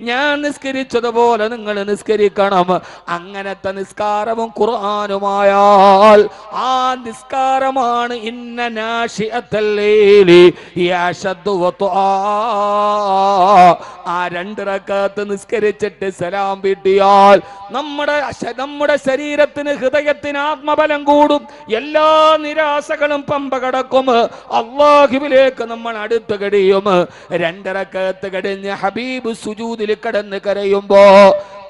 ഞാൻ നിസ്കരിച്ചതുപോലെ നിങ്ങൾ നിസ്കരിക്കണം. അങ്ങനത്തെ നിസ്കാരവും ഖുർആനുമായാൽ ആ നിസ്കാരമാണ് ഇന്ന നാശിഅത്തൽ ലൈലി യശദ്ദു വതുആ. ആ 2 റക്അത്ത് നിസ്കരിച്ചിട്ട് സലാം വീട്ടിയാൽ നമ്മുടെ ശരീരത്തിന്, ഹൃദയത്തിന് ആത്മബലം കൂടും. എല്ലാ നിരാശകളും പമ്പ കടക്കും. അല്ലാഹുവിലേക്ക് നമ്മൾ അടുത്ത് കഴിയും. 2 റക്അത്ത് കഴിഞ്ഞ് ഹബീബ് സുജൂദിൽ കിടന്ന് കരയുമ്പോ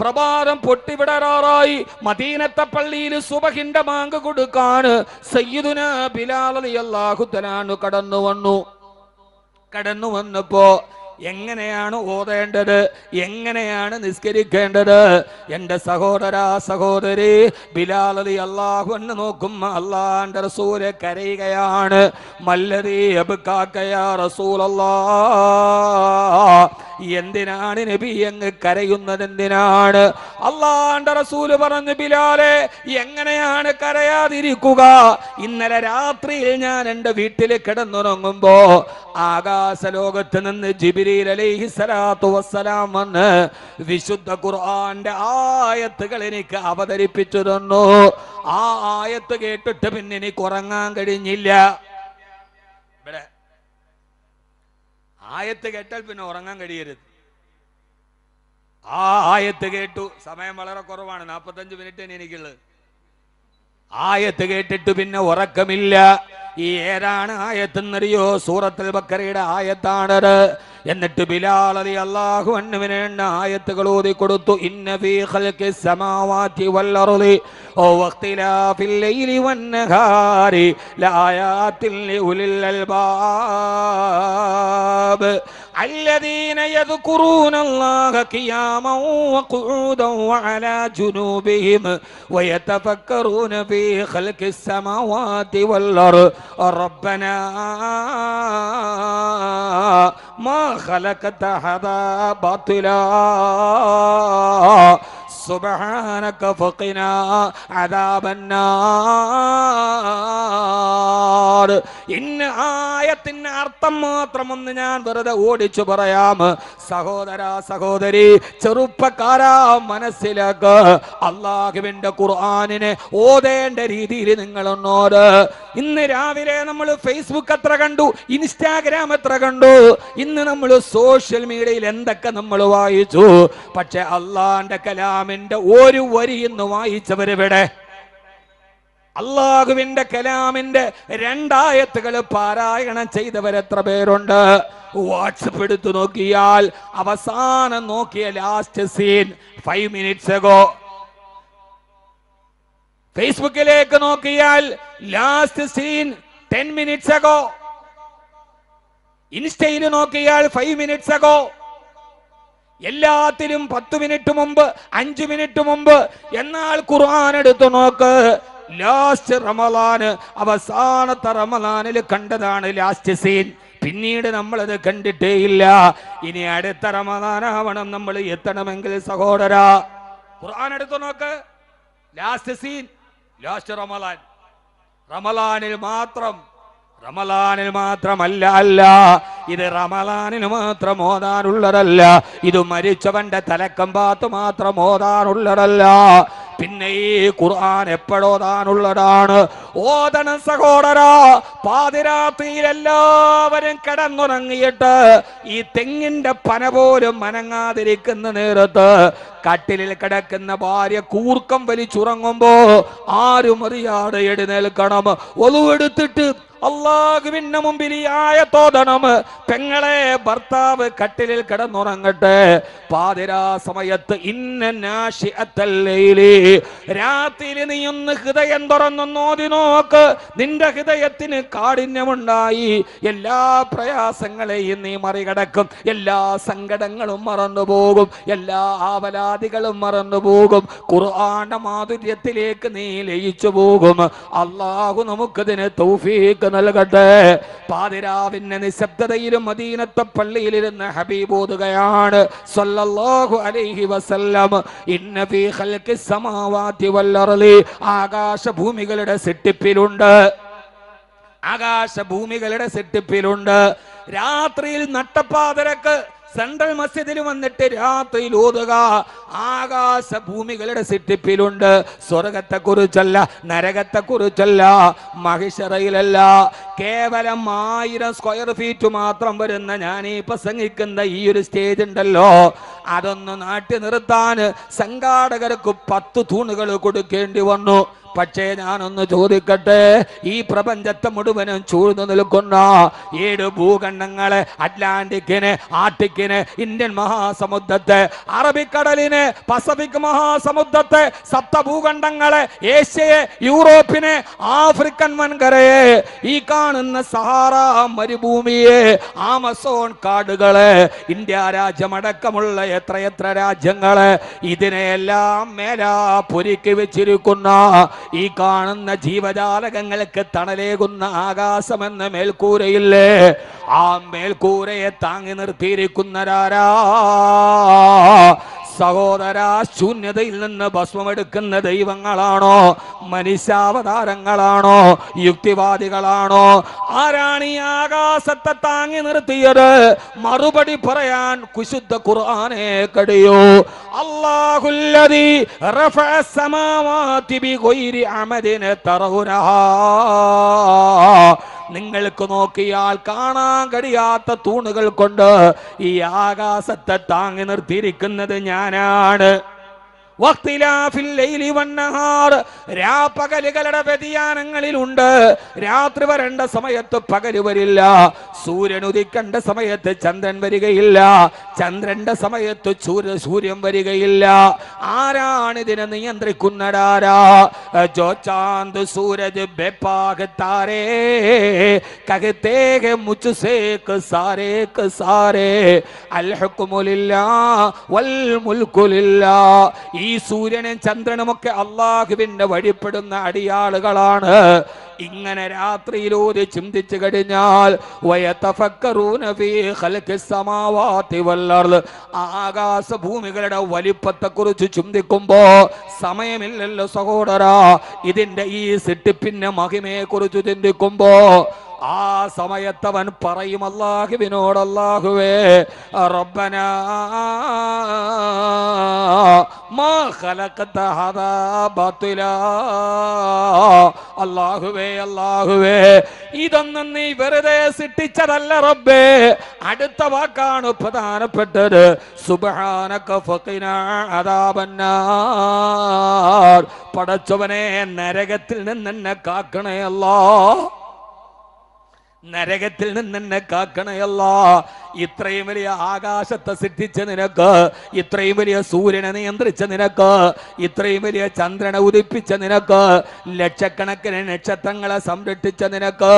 പ്രഭാതം പൊട്ടിവിടരാറായി. മദീനത്തെ പള്ളിയിൽ സുബഹിന്റെ ബാങ്ക് കൊടുക്കാൻ സയ്യിദുനാ ബിലാൽ റളിയല്ലാഹു തആല കടന്നു വന്നപ്പോ എങ്ങനെയാണ് ഓതേണ്ടത്, എങ്ങനെയാണ് നിസ്കരിക്കേണ്ടത്? എൻ്റെ സഹോദരാ, സഹോദരി, ബിലാൽ റളിയല്ലാഹു അൻഹു നോക്കുമ്പോൾ അല്ലാഹുവിൻ്റെ റസൂൽ കരയുകയാണ്. മല്ലദീ യബ്കാക യാ റസൂലല്ലാഹ്, എന്തിനാണ് നബി അങ്ങ് കരയുന്നത്? എന്തിനാണ്? അല്ലാഹുവിൻ്റെ റസൂൽ പറഞ്ഞു, ബിലാലെ, എങ്ങനെയാണ് കരയാതിരിക്കുക? ഇന്നലെ രാത്രിയിൽ ഞാൻ എൻ്റെ വീട്ടിൽ കിടന്നുറങ്ങുമ്പോ ആകാശ ലോകത്ത് നിന്ന് ജിബ്രീൽ അലൈഹിസ്സലാത്തു വസ്സലാം വന്ന് വിശുദ്ധ ഖുർആന്റെ ആയത്തുകൾ എനിക്ക് അവതരിപ്പിച്ചു തന്നു. ആ ആയത്ത് കേട്ടിട്ട് പിന്നെ എനിക്ക് ഉറങ്ങാൻ കഴിഞ്ഞില്ല. ഇവിടെ ആയത്ത് കേട്ടാൽ പിന്നെ ഉറങ്ങാൻ കഴിയരുത്. ആ ആയത്ത് കേട്ടു. സമയം വളരെ കുറവാണ്, 45 മിനിറ്റ് എനിക്കുള്ളത്. ആയത്ത് കേട്ടിട്ട് പിന്നെ ഉറക്കമില്ല. ഈ ഏതാണ് ആയത്തെന്നറിയോ? സൂറത്തുൽ ബഖറയുടെ ആയത്താണത്. എന്നിട്ട് ബിലാൽ റളിയല്ലാഹു അൻഹുവിനെ ആയത്തുകൾ ഓതി കൊടുത്തു. ഇന്ന ഫീ ഖൽഖിസ് സമാവാതി വൽ അർളി വഖ്തിലാഫിൽ ലൈലി വൻ നഹാരി ലആയാതിൻ ലിഉലിൽ അൽബാബ് الذين يذكرون الله قياما وقعودا وعلى جنوبهم ويتفكرون في خلق السماوات والأرض ربنا ما خلقت هذا باطلا سبحانك فقنا عذاب النار. ഇന്ന ആയത്തിന്റെ അർത്ഥം മാത്രമൊന്ന് ഞാൻ വെറുതെ ഓടിച്ചു പറയാം. സഹോദരാ, സഹോദരി, ചെറുപ്പക്കാരാ, മനസ്സിലാക്ക്. അല്ലാഹുവിന്റെ ഖുർആനിനെ ഓതേണ്ട രീതിയിൽ നിങ്ങളൊന്നോട്. ഇന്ന് രാവിലെ നമ്മൾ ഫേസ്ബുക്ക് എത്ര കണ്ടു, ഇൻസ്റ്റാഗ്രാം എത്ര കണ്ടു, ഇന്ന് നമ്മൾ സോഷ്യൽ മീഡിയയിൽ എന്തൊക്കെ നമ്മൾ വായിച്ചു. പക്ഷെ അള്ളാന്റെ കലാമിന്റെ ഒരു വരി ഇന്ന് വായിച്ചവരെവിടെ? അല്ലാഹുവിന്റെ കലാമിന്റെ 2 ആയത്തുകൾ പാരായണം ചെയ്തവരെത്ര പേരുണ്ട്? വാട്സപ്പ് എടുത്തു നോക്കിയാൽ അവസാനം നോക്കിയ ലാസ്റ്റ് സീൻ 5 minutes ago. ഫേസ്ബുക്കിലേക്ക് നോക്കിയാൽ ലാസ്റ്റ് സീൻ 10 minutes ago. ഇൻസ്റ്റയിൽ നോക്കിയാൽ 5 minutes ago. എല്ലാത്തിലും 10 മിനിറ്റ് മുമ്പ്, 5 മിനിറ്റ് മുമ്പ്. എന്നാൽ ഖുർആൻ എടുത്തു നോക്ക്, ലാസ്റ്റ് റമളാന്, അവസാനത്തെ റമളാനിൽ കണ്ടതാണ് ലാസ്റ്റ് സീൻ. പിന്നീട് നമ്മളത് കണ്ടിട്ടേ ഇല്ല. ഇനി അടുത്ത റമളാനാവണം നമ്മൾ എത്തണമെങ്കിൽ സഹോദരാ, ഖുർആൻ എടുത്തു നോക്ക്, ലാസ്റ്റ് സീൻ, ലാസ്റ്റ് റമളാൻ. റമളാനിൽ മാത്രമല്ല, ഇത് റമളാനിൽ മാത്രം ഓതാനുള്ളതല്ല. ഇത് മരിച്ചവന്റെ തലക്കമ്പാത്ത് മാത്രം ഓതാനുള്ളതല്ല. പിന്നെ ഈ ഖുർആൻ എപ്പോഴോതാനുള്ളതാണ്? ഓതണം സഹോദരാ. പാതിരാത്രിയിൽ എല്ലാവരും കിടന്നുറങ്ങിയിട്ട് ഈ തെങ്ങിന്റെ പന പോലും മനങ്ങാതിരിക്കുന്ന നേരത്ത് കട്ടിലിൽ കിടക്കുന്ന ഭാര്യ കൂർക്കം വലിച്ചുറങ്ങുമ്പോ ആരും അറിയാതെ എഴുന്നേൽക്കണം. ഒളുവെടുത്തിട്ട് അല്ലാഹുവിന്റെ മുമ്പിൽ ഈ ആയത്തോതണം. പെങ്ങളെ, ഭർത്താവ് കട്ടിലിൽ കിടന്നുറങ്ങട്ടെ. പാതിരാ സമയത്ത് ഇന്ന നാശിഅത്തൽ ലൈലി, രാത്രിയിൽ നീ ഒന്ന് ഹൃദയം തുറന്നൊന്ന് ഓതി നോക്ക്. നിന്റെ ഹൃദയത്തിന് കാഠിന്യമുണ്ടായി. എല്ലാ പ്രയാസങ്ങളെയും നീ മറികടക്കും. എല്ലാ സങ്കടങ്ങളും മറന്നുപോകും. എല്ലാ ആവലാദികളും മറന്നുപോകും. ഖുർആന്റെ മാധുര്യത്തിലേക്ക് നീ ലയിച്ചു പോകും. അല്ലാഹു നമുക്കതിന് തൗഫീഖ് ബറക്കത്ത് നൽകട്ടെ. പാതിരാവിന്റെ നിശബ്ദതയിലും മദീനത്തെ പള്ളിയിലിരുന്ന് ഹബീബ് ഓതുകയാണ് സല്ലല്ലാഹു അലൈഹി വസല്ലം, ഇന്ന ഫീ ഖൽഖിസ് സമാവാതി വൽ അർളി, ആകാശഭൂമികളുടെ സൃഷ്ടിപ്പിലുണ്ട്, ആകാശഭൂമികളുടെ സൃഷ്ടിപ്പിലുണ്ട്. രാത്രിയിൽ നട്ടപ്പാതിരക്ക് സെൻട്രൽ മസ്ജിദിൽ വന്നിട്ട് രാത്രിയിൽ ഓതുക, ആകാശഭൂമികളുടെ സൃഷ്ടിപ്പിലുണ്ട്. സ്വർഗത്തെ കുറിച്ചല്ല, നരകത്തെ കുറിച്ചല്ല, മഹിഷറയിലല്ല, കേവലം 1000 സ്ക്വയർ ഫീറ്റ് മാത്രം വരുന്ന ഞാൻ ഈ പ്രസംഗിക്കുന്ന ഈ ഒരു സ്റ്റേജ് ഉണ്ടല്ലോ, അതൊന്ന് നാട്ടി നിർത്താൻ സംഘാടകർക്ക് 10 തൂണുകൾ കൊടുക്കേണ്ടി വന്നു. പക്ഷേ ഞാനൊന്ന് ചോദിക്കട്ടെ, ഈ പ്രപഞ്ചത്തെ മുഴുവനും ചൂഴ്ന്നു നിൽക്കുന്ന 7 ഭൂഖണ്ഡങ്ങളെ, അറ്റ്ലാന്റിക്കിന്, ആർട്ടിക്കിന്, ഇന്ത്യൻ മഹാസമുദ്രത്തെ, അറബിക്കടലിന്, പസഫിക് മഹാസമുദ്രത്തെ, 7 ഭൂഖണ്ഡങ്ങളെ, ഏഷ്യയെ, യൂറോപ്പിനെ, ആഫ്രിക്കൻ വൻകരയെ, ഈ കാണുന്ന സഹാറ മരുഭൂമിയെ, ആമസോൺ കാടുകളെ, ഇന്ത്യ രാജ്യമടക്കമുള്ള എത്രയെത്ര രാജ്യങ്ങളെ, ഇതിനെയെല്ലാം മേലാ പൊരുക്കി വെച്ചിരിക്കുന്ന ഈ കാണുന്ന ജീവജാലകങ്ങൾക്ക് തണലേകുന്ന ആകാശമെന്ന മേൽക്കൂരയില്ലേ, ആ മേൽക്കൂരയെ താങ്ങി നിർത്തിയിരിക്കുന്നവരാരാ? സഹോദര, ശൂന്യതയിൽ നിന്ന് ഭസ്മമെടുക്കുന്ന ദൈവങ്ങളാണോ? മനുഷ്യാവതാരങ്ങളാണോ? യുക്തിവാദികളാണോ? ആരാണ് ഈ ആകാശത്തെ താങ്ങി നിർത്തിയത്? മറുപടി പറയാൻ വിശുദ്ധ ഖുർആനെ കഴിയോ? അല്ലാഹുല്ലദീ റഫഅ സമാവാതി ബിഗൈരി അമദിൻ തറൗനഹാ. നിങ്ങൾക്ക് നോക്കിയാൽ കാണാൻ കഴിയാത്ത തൂണുകൾ കൊണ്ട് ഈ ആകാശത്തെ താങ്ങി നിർത്തിയിരിക്കുന്നത് ഞാനാണ്. രാപ്പകലുകളുടെ വ്യതിയാനങ്ങളിലുണ്ട്. രാത്രി വരേണ്ട സമയത്ത് പകല് വരില്ല, സൂര്യൻ ഉദിക്കേണ്ട സമയത്ത് ചന്ദ്രൻ വരികയില്ല, ചന്ദ്രന്റെ സമയത്ത് സൂര്യൻ വരികയില്ല. ആരാണ് ഇതിനെ നിയന്ത്രിക്കുന്നതാരാ? ജോ ചാന്ദ് സൂരജ് ബേപാഗ് താരേ കഹത്തെ ഹെ മുജ്സേ സാരേ സാരേ അൽ ഹുക്മു ലില്ലാഹ് വൽ മുൽക്കു ലില്ലാഹ്. ഈ സൂര്യനും ചന്ദ്രനുമൊക്കെ അള്ളാഹുവിന്റെ വഴിപ്പെടുന്ന അടിയാളുകളാണ്. ഇങ്ങനെ രാത്രിയിലൂടെ ചിന്തിച്ചു കഴിഞ്ഞാൽ ആകാശഭൂമികളുടെ വലിപ്പത്തെ കുറിച്ച് ചിന്തിക്കുമ്പോ സമയമില്ലല്ലോ സഹോദരാ. ഇതിന്റെ ഈ സൃഷ്ടിപ്പിന്റെ മഹിമയെ കുറിച്ച് ചിന്തിക്കുമ്പോ ആ സമയത്തവൻ പറയും അല്ലാഹുവിനോട്, അല്ലാഹുവേ റബ്ബനാ മാ ഖലഖത ഹദാ ബാതിലാ. അല്ലാഹുവേ, അല്ലാഹുവേ ഇതൊന്നും നീ വെറുതെ സൃഷ്ടിച്ചതല്ല റബ്ബേ. അടുത്ത വാക്കാണ് പ്രധാനപ്പെട്ടത്, സുബ്ഹാനക ഫഖിനാ അദാബന്നാർ. പടച്ചവനെ, നരകത്തിൽ നിന്ന് എന്നെ കാക്കണേ അല്ലാഹ്, നരകത്തിൽ നിന്ന് എന്നെ കാക്കണയല്ല. ഇത്രയും വലിയ ആകാശത്തെ സൃഷ്ടിച്ച നിനക്ക്, ഇത്രയും വലിയ സൂര്യനെ നിയന്ത്രിച്ച നിനക്ക്, ഇത്രയും വലിയ ചന്ദ്രനെ ഉദിപ്പിച്ച നിനക്ക്, ലക്ഷക്കണക്കിന് നക്ഷത്രങ്ങളെ സംരക്ഷിച്ച നിനക്ക്,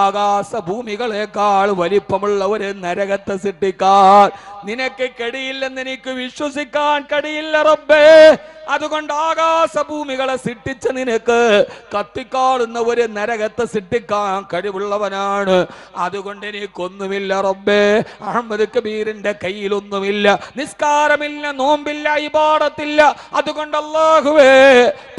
ആകാശഭൂമികളെക്കാൾ വലിപ്പമുള്ള ഒരു നരകത്തെ സൃഷ്ടിക്കാൻ നിനക്ക് കഴിയില്ലെന്ന് എനിക്ക് വിശ്വസിക്കാൻ കഴിയില്ല റബ്ബേ. അതുകൊണ്ട് ആകാശഭൂമികളെ സൃഷ്ടിച്ച നിനക്ക് കത്തിക്കാളുന്ന ഒരു നരകത്തെ സൃഷ്ടിക്കാൻ കഴിവുള്ളവനാണ്. അതുകൊണ്ട് എനിക്കൊന്നുമില്ല റബ്ബേ. അഹമ്മദ് കബീറിന്റെ കയ്യിലൊന്നുമില്ല, നിസ്കാരമില്ല, നോമ്പില്ല, ഇബാദത്തില്ല. അതുകൊണ്ട് അല്ലാഹുവേ,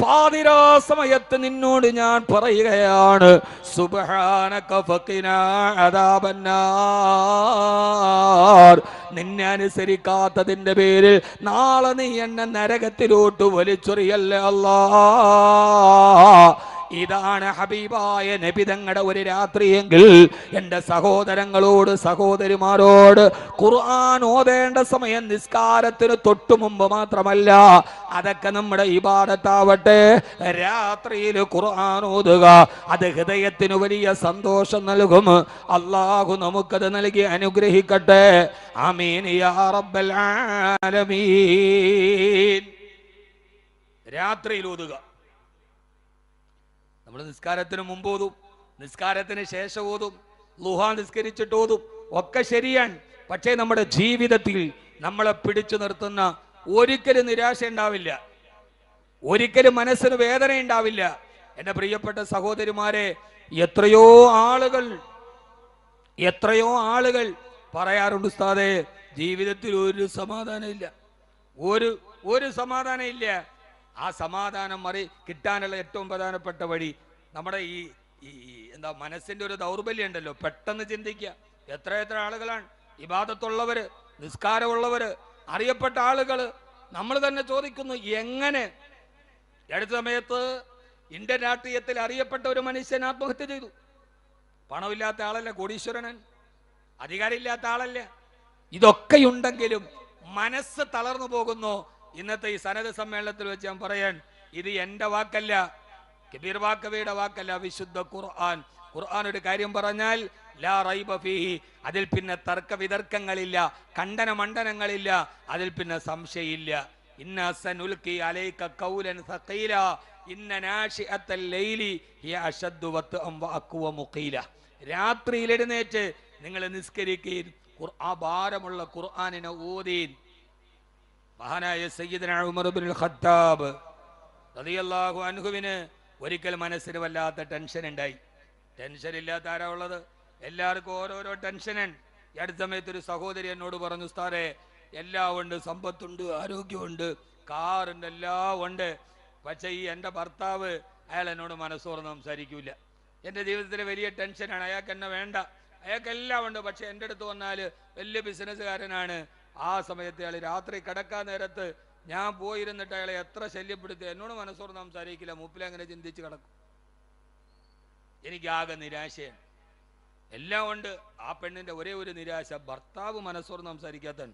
പാതിരാ സമയത്ത് നിന്നോട് ഞാൻ പറയുകയാണ്, സുബ്ഹാനക ഫഖിനാ അദാബന്നാർ. നിന്നെ അനുസരിക്കാത്തതിന്റെ പേരിൽ നാളെ നീ എന്നെ നരകത്തിലോട്ട് വലിച്ചെറിയല്ലേ അല്ലാഹ്. ഇതാണ് ഹബീബായ നബി തങ്ങളുടെ ഒരു രാത്രിയെങ്കിൽ എൻ്റെ സഹോദരങ്ങളോട്, സഹോദരിമാരോട്, ഖുർആൻ ഓതേണ്ട സമയം നിസ്കാരത്തിന് തൊട്ടു മുമ്പ് മാത്രമല്ല, അതൊക്കെ നമ്മുടെ ഇബാദത്താവട്ടെ. രാത്രിയിൽ ഖുർആൻ ഓതുക, അത് ഹൃദയത്തിന് വലിയ സന്തോഷം നൽകും. അല്ലാഹു നമുക്കത് നൽകി അനുഗ്രഹിക്കട്ടെ. ആമീൻ യാ റബ്ബൽ ആലമീൻ. രാത്രിയിൽ ഓതുക. നമ്മൾ നിസ്കാരത്തിന് മുമ്പ് ഓതും, നിസ്കാരത്തിന് ശേഷം ഓതും, ളുഹ നിസ്കരിച്ചിട്ട് ഓതും, ഒക്കെ ശരിയാണ്. പക്ഷേ നമ്മുടെ ജീവിതത്തിൽ നമ്മളെ പിടിച്ചു നിർത്തുന്ന ഒരിക്കലും നിരാശ ഉണ്ടാവില്ല, ഒരിക്കലും മനസ്സിന് വേദന ഉണ്ടാവില്ല. എന്റെ പ്രിയപ്പെട്ട സഹോദരിമാരെ, എത്രയോ ആളുകൾ പറയാറുണ്ട്, ഉസ്താദേ ജീവിതത്തിൽ ഒരു സമാധാനമില്ല, ഒരു സമാധാനമില്ല. ആ സമാധാനം കിട്ടാനുള്ള ഏറ്റവും പ്രധാനപ്പെട്ട വഴി നമ്മുടെ ഈ എന്താ മനസ്സിന്റെ ഒരു ദൗർബല്യം ഉണ്ടല്ലോ, പെട്ടെന്ന് ചിന്തിക്കുക. എത്ര ആളുകളാണ് ഇബാദത്തുള്ളവര്, നിസ്കാരമുള്ളവര്, അറിയപ്പെട്ട ആളുകൾ. നമ്മൾ തന്നെ ചോദിക്കുന്നു, എങ്ങനെ? അടുത്ത സമയത്ത് ഇന്ത്യൻ രാഷ്ട്രീയത്തിൽ അറിയപ്പെട്ട ഒരു മനുഷ്യൻ ആത്മഹത്യ ചെയ്തു. പണമില്ലാത്ത ആളല്ല, കോടീശ്വരനൻ, അധികാരമില്ലാത്ത ആളല്ല. ഇതൊക്കെയുണ്ടെങ്കിലും മനസ്സ് തളർന്നു പോകുന്നു. ഇന്നത്തെ ഈ സനദ് സമ്മേളനത്തിൽ വെച്ച് ഞാൻ പറയാൻ, ഇത് എന്റെ വാക്കല്ല, കബീർ വാക്കവിയുടെ വാക്കല്ല, വിശുദ്ധ ഖുർആൻ ഒരു കാര്യം പറഞ്ഞാൽ ലാ റൈബ ഫീഹി, അതിൽ പിന്നെ തർക്ക വിതർക്കങ്ങളില്ല, ഖണ്ഡന മണ്ഡനങ്ങളില്ല, അതിൽ പിന്നെ സംശയമില്ല. ഇന്ന സനുൽഖി അലൈക ഖൗലൻ സഖീല ഇന്ന നാശിഅത്തൽ ലൈലി ഹിയ അശദ്ദു വത്അം വഅഖ്വ മുഖീല. രാത്രിയിൽ എഴുന്നേറ്റ് നിങ്ങൾ നിസ്കരിക്കുകയും ആ ഭാരമുള്ള ഖുർആനിനെ ഓതീൻ. മഹാനായ സയ്യിദുനാ ഉമർ ഇബ്നുൽ ഖത്താബ് റളിയല്ലാഹു അൻഹുവിന് ഒരിക്കൽ മനസ്സിന് വല്ലാത്ത ടെൻഷൻ ഉണ്ടായി. ടെൻഷൻ ഇല്ലാത്ത ആരാ ഉള്ളത്? എല്ലാവർക്കും ഓരോരോ ടെൻഷനാണ്. ഈ അടുത്ത സമയത്ത് ഒരു സഹോദരി എന്നോട് പറഞ്ഞു, ഉസ്താദേ എല്ലാം ഉണ്ട്, സമ്പത്തുണ്ട്, ആരോഗ്യമുണ്ട്, കാറുണ്ട്, എല്ലാം ഉണ്ട്, പക്ഷേ ഈ എൻ്റെ ഭർത്താവ് അയാൾ എന്നോട് മനസ്സോർന്ന് സംസാരിക്കൂല. എൻ്റെ ജീവിതത്തിലെ വലിയ ടെൻഷനാണ്, അയാൾക്ക് എന്നെ വേണ്ട, അയാൾക്കെല്ലാം ഉണ്ട്, പക്ഷെ എൻ്റെ അടുത്ത് വന്നാൽ വലിയ ബിസിനസ്സുകാരനാണ്. ആ സമയത്ത് അയാൾ രാത്രി കിടക്കാൻ നേരത്ത് ഞാൻ പോയിരുന്നിട്ട് അയാളെ എത്ര ശല്യപ്പെടുത്തി, എന്നോട് മനസ്സോർന്ന് സംസാരിക്കില്ല, മൂപ്പിലെ അങ്ങനെ ചിന്തിച്ച് കിടക്കും. എനിക്കാകെ നിരാശയാണ്. എല്ലാം ഉണ്ട്, ആ പെണ്ണിന്റെ ഒരേ ഒരു നിരാശ, ഭർത്താവ് മനസ്സോർന്ന് സംസാരിക്കാത്തൻ.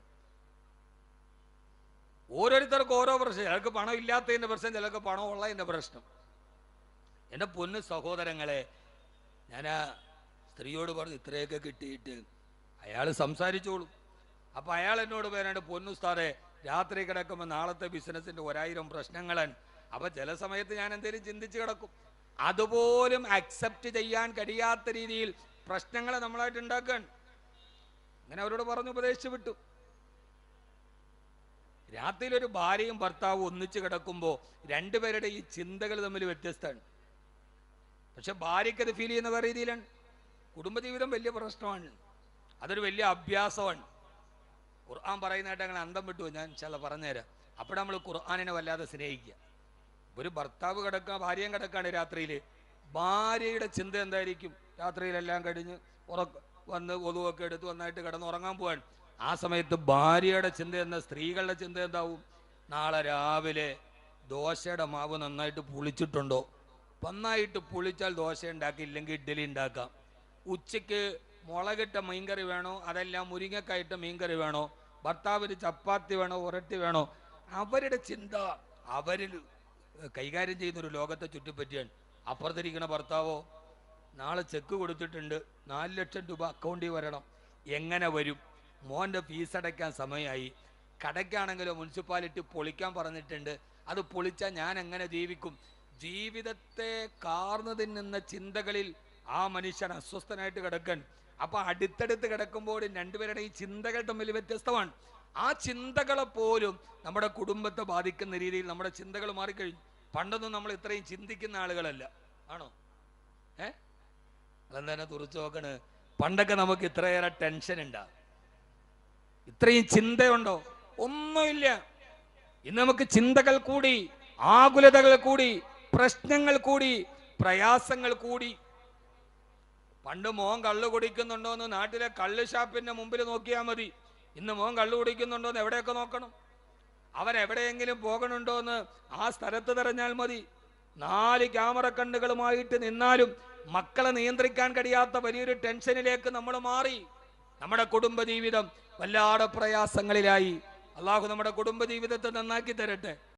ഓരോരുത്തർക്കും ഓരോ പ്രശ്നം. ചിലർക്ക് പണം ഇല്ലാത്തതിന്റെ പ്രശ്നം, ചിലർക്ക് പണം ഉള്ളതിന്റെ പ്രശ്നം. എൻ്റെ പൊന്നു സഹോദരങ്ങളെ, ഞാൻ ആ സ്ത്രീയോട് പറഞ്ഞു, ഇത്രയൊക്കെ കിട്ടിയിട്ട് അയാൾ സംസാരിച്ചോളും. അപ്പൊ അയാൾ എന്നോട് പറയാണ്ട്, പൊന്നുസ്താറെ രാത്രി കിടക്കുമ്പോൾ നാളത്തെ ബിസിനസിന്റെ 1000 പ്രശ്നങ്ങളാണ്. അപ്പൊ ചില സമയത്ത് ഞാൻ എന്തെങ്കിലും ചിന്തിച്ച് കിടക്കും. അതുപോലും അക്സെപ്റ്റ് ചെയ്യാൻ കഴിയാത്ത രീതിയിൽ പ്രശ്നങ്ങളെ നമ്മളായിട്ട് ഉണ്ടാക്കാൻ അങ്ങനെ അവരോട് പറഞ്ഞു, ഉപദേശിച്ചു വിട്ടു. രാത്രിയിൽ ഒരു ഭാര്യയും ഭർത്താവും ഒന്നിച്ച് കിടക്കുമ്പോൾ രണ്ടുപേരുടെ ഈ ചിന്തകൾ തമ്മിൽ വ്യത്യസ്തമാണ്. പക്ഷെ ഭാര്യയ്ക്കത് ഫീൽ ചെയ്യുന്ന വേറെ രീതിയിലാണ്. കുടുംബജീവിതം വലിയ പ്രശ്നമാണ്, അതൊരു വലിയ അഭ്യാസമാണ്. ഖുർആൻ പറയുന്നതായിട്ട് അങ്ങനെ അന്തം വിട്ടു, ഞാൻ ചില പറഞ്ഞുതരാം. അപ്പോൾ നമ്മൾ ഖുർആനിനെ വല്ലാതെ സ്നേഹിക്കുക. ഒരു ഭർത്താവ് കിടക്കുക, ഭാര്യയും കിടക്കാണ് രാത്രിയിൽ, ഭാര്യയുടെ ചിന്ത എന്തായിരിക്കും? രാത്രിയിലെല്ലാം കഴിഞ്ഞ് വന്ന് ഒതുവൊക്കെ എടുത്ത് നന്നായിട്ട് കിടന്നുറങ്ങാൻ പോവാൻ. ആ സമയത്ത് ഭാര്യയുടെ ചിന്ത എന്താ? സ്ത്രീകളുടെ ചിന്ത എന്താവും? നാളെ രാവിലെ ദോശയുടെ മാവ് നന്നായിട്ട് പുളിച്ചിട്ടുണ്ടോ? നന്നായിട്ട് പുളിച്ചാൽ ദോശ ഉണ്ടാക്കിയില്ലെങ്കിൽ ഇഡ്ഡലി ഉണ്ടാക്കാം. ഉച്ചയ്ക്ക് മുളകിട്ട മീൻകറി വേണോ, അതെല്ലാം മുരിങ്ങക്കായിട്ട മീൻകറി വേണോ, ഭർത്താവിന് ചപ്പാത്തി വേണോ, ഉരട്ടി വേണോ? അവരുടെ ചിന്ത അവരിൽ കൈകാര്യം ചെയ്യുന്നൊരു ലോകത്തെ ചുറ്റിപ്പറ്റിയാണ്. അപ്പുറത്തിരിക്കുന്ന ഭർത്താവോ, നാളെ ചെക്ക് കൊടുത്തിട്ടുണ്ട്, 4 ലക്ഷം രൂപ അക്കൗണ്ടിൽ വരണം, എങ്ങനെ വരും? മോൻ്റെ ഫീസ് അടയ്ക്കാൻ സമയമായി, കടയ്ക്കാണെങ്കിലോ മുനിസിപ്പാലിറ്റി പൊളിക്കാൻ പറഞ്ഞിട്ടുണ്ട്, അത് പൊളിച്ചാൽ ഞാൻ എങ്ങനെ ജീവിക്കും? ജീവിതത്തെ കാർന്നു തിന്നുന്ന ചിന്തകളിൽ ആ മനുഷ്യൻ അസ്വസ്ഥനായിട്ട് കിടക്കാൻ. അപ്പൊ അടുത്തടുത്ത് കിടക്കുമ്പോൾ രണ്ടുപേരുടെ ഈ ചിന്തകൾ തമ്മിൽ വ്യത്യസ്തമാണ്. ആ ചിന്തകളെ പോലും നമ്മുടെ കുടുംബത്തെ ബാധിക്കുന്ന രീതിയിൽ നമ്മുടെ ചിന്തകൾ മാറിക്കഴിഞ്ഞു. പണ്ടൊന്നും നമ്മൾ ഇത്രയും ചിന്തിക്കുന്ന ആളുകളല്ല, ആണോ? അതെന്താ തുറച്ചു നോക്കണ്? പണ്ടൊക്കെ നമുക്ക് ഇത്രയേറെ ടെൻഷൻ ഉണ്ടാ, ഇത്രയും ചിന്തയുണ്ടോ? ഒന്നുമില്ല. ഇന്ന് നമുക്ക് ചിന്തകൾ കൂടി, ആകുലതകൾ കൂടി, പ്രശ്നങ്ങൾ കൂടി, പ്രയാസങ്ങൾ കൂടി. പണ്ട് മോൻ കള്ളു കുടിക്കുന്നുണ്ടോ എന്ന് നാട്ടിലെ കള്ള് ഷാപ്പിന്റെ മുമ്പിൽ നോക്കിയാൽ മതി. ഇന്ന് മോൻ കള്ളു കുടിക്കുന്നുണ്ടോ എന്ന് എവിടെയൊക്കെ നോക്കണം? അവൻ എവിടെയെങ്കിലും പോകണുണ്ടോ എന്ന് ആ സ്ഥലത്ത് തിരഞ്ഞാൽ മതി. 4 ക്യാമറ കണ്ണുകളുമായിട്ട് നിന്നാലും മക്കളെ നിയന്ത്രിക്കാൻ കഴിയാത്ത വലിയൊരു ടെൻഷനിലേക്ക് നമ്മൾ മാറി. നമ്മുടെ കുടുംബജീവിതം വല്ലാതെ പ്രയാസങ്ങളിലായി. അള്ളാഹു നമ്മുടെ കുടുംബജീവിതത്തെ നന്നാക്കി തരട്ടെ.